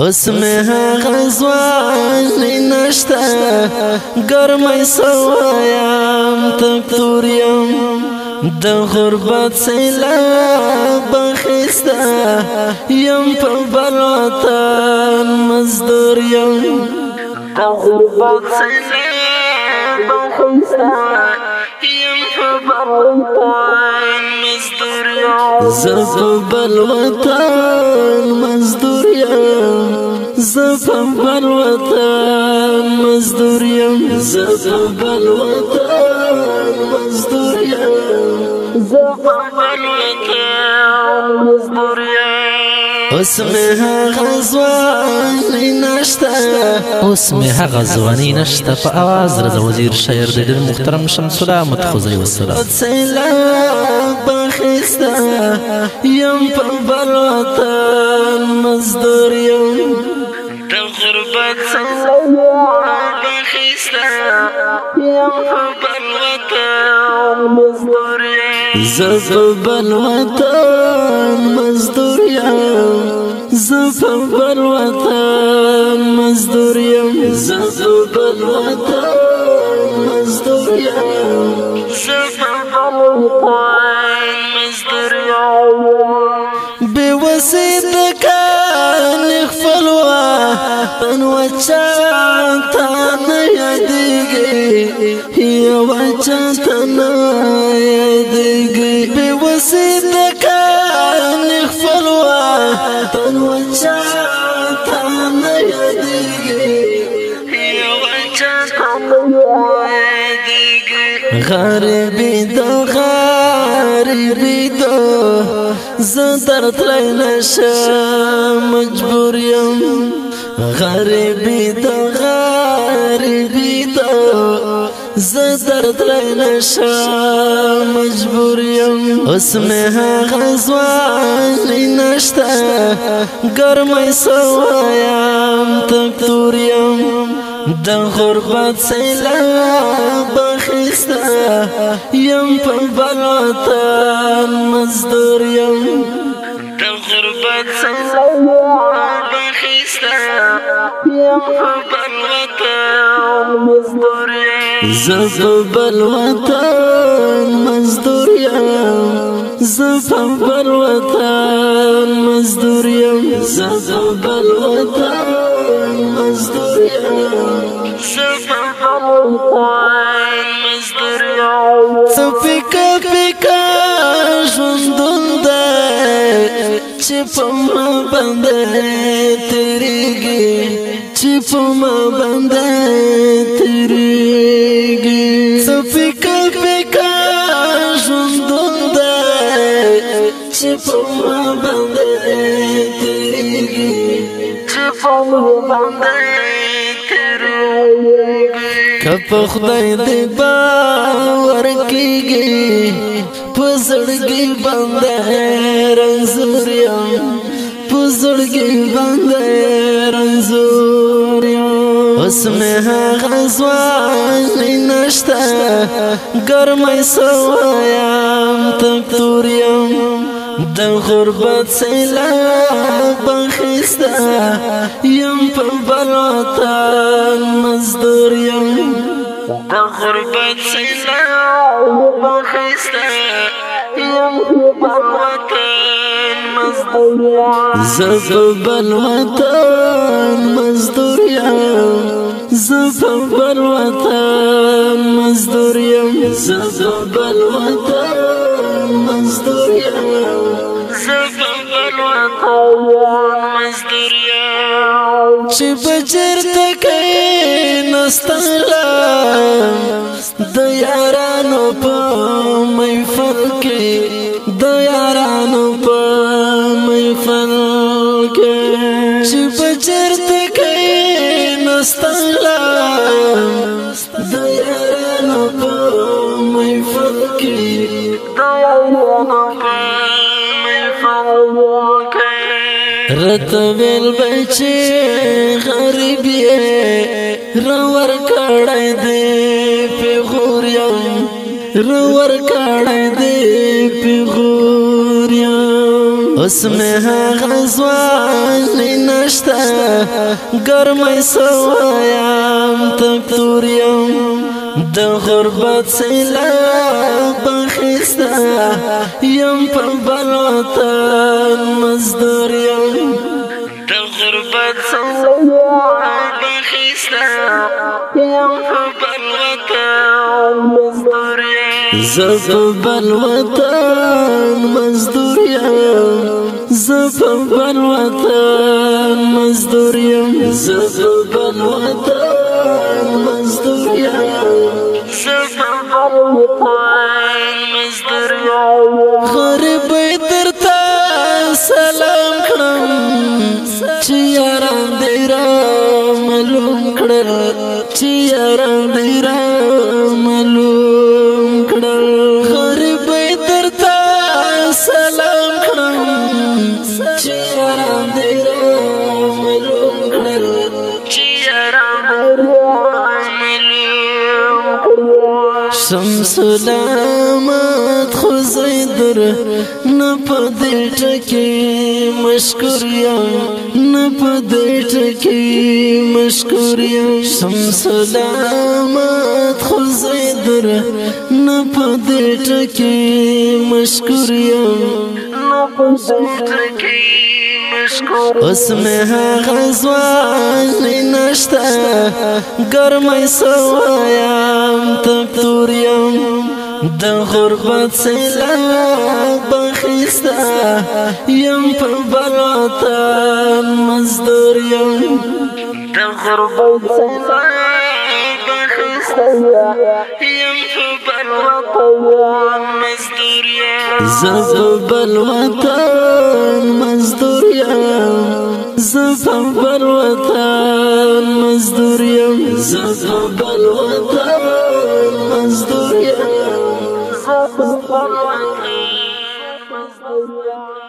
اوس مې هغه ځواني نشته ګرمۍ سوایم تک تور یم د غربت سیلاب اخیسته یم په بل وطن مزدور یم د غربت سیلاب اخیسته یم په بل وطن مزدور یم زه په بل وطن مزدور یم زه په بل وطن مزدور یم زه په بل وطن مزدور یم زه په بل وطن مزدور یم اوس مې هغه ځواني نشته اوس مې هغه ځواني نشته په اواز رضا وزیر شاعر د ډېر محترم شمس الله متخوزی والسلام سیلاب اخیسته یم په بل وطن مزدور یم د غربت سیلاب اخیسته یم په بل وطن مزدور یم زه په بل وطن مزدور یم زه په بل وطن مزدور یم زه په بل وطن مزدور یم زه په بل وطن مزدور یم بې وسې کان خپل وطن وچا ته نه یادېږي یوه چا ته نه یادېږي بې وسې کان خپل وطن وچا ته نه یادېږي یوه چا ته نه یادېږي غریبي د غریبي د زه درتلی نشم مجبور یم غریبي د غریبي د زه درتلی نشم مجبور یم اوس مې هغه ځواني نشته ګرمۍ سوایم تک تور یم د غربت سیلاب اخیسته یم په بل وطن مزدور یم د غربت سیلاب اخیسته یم په بل وطن مزدور یم زه په بل وطن مزدور یم زه په بل وطن مزدور یم زه په بل وطن مزدور یم زه په بل وطن مزدور یم څه پیکه پیکه ژوندون دی چې په ما باندې تېرېږي چې په ما باندې تېرېږي څه پیکه پیکه ژوندون دی چې په ما باندې تېرېږي چې په ما باندې که په خدای دې باور کېږي په زړګي باندې رنځور یم په زړګي باندې رنځور یم اوس مې هغه ځواني نشته ګرمۍ سوایم تک تور یم د غربت سیلاب اخیسته یم په بل وطن مزدور یم د غربت سیلاب اخیسته یم په بل وطن مزدور یم زه په بل وطن مزدور یم زه په بل وطن مزدور یم زه په بل وطن مزدور یم زه په بل وطن مزدور یم چې بچرته کېناستلم د یارانو په محفل کې د یارانو په محفل کې چې بچرته کېناستلم د یارانو په محفل کې د یارانو په محفل کې رته ویل بچې غریب یې رور کړی دې پیغور یم رور کړی دې پیغور یم اوس مې هغه ځواني نشته ګرمۍ سوایم تک تور یم د غربت سیلاب اخیسته یم په بل وطن مزدور یم د غربت سیلاب اخیسته یم په بل وطن مزدور یم زه په بل وطن مزدور یم زه په بل وطن مزدور یم زه په بل وطن مزدور یم زه په بل وطن مزدور یم غریبۍ درته سلام کړم چې یاران دې رامعلوم کړل چې یاران دې رامعلوم کړل غریبۍ درته سلام کړم چې یاران دې رامعلوم کړل چې یاران دې رامعلوم کړل شمس الامت خو زیدر نه په دې ټکي مشکور یم نه په دې ټکي مشکور یم شمس الامت خو زیدر نه په دې ټکي مشکور یم نه په دې ټکي مشکور اوس مې هغه ځواني نشته ګرمۍ سوایم تک تور یم د غربت سیلاب اخیسته یم په بل وطن مزدور یم د غربت سیلاب اخیسته یم په بل وطن مزدور یم زه په بل وطن مزدور یم زه په بل وطن مزدور یم زه په بل وطن مزدور یم زه په بل وطن مزدور یم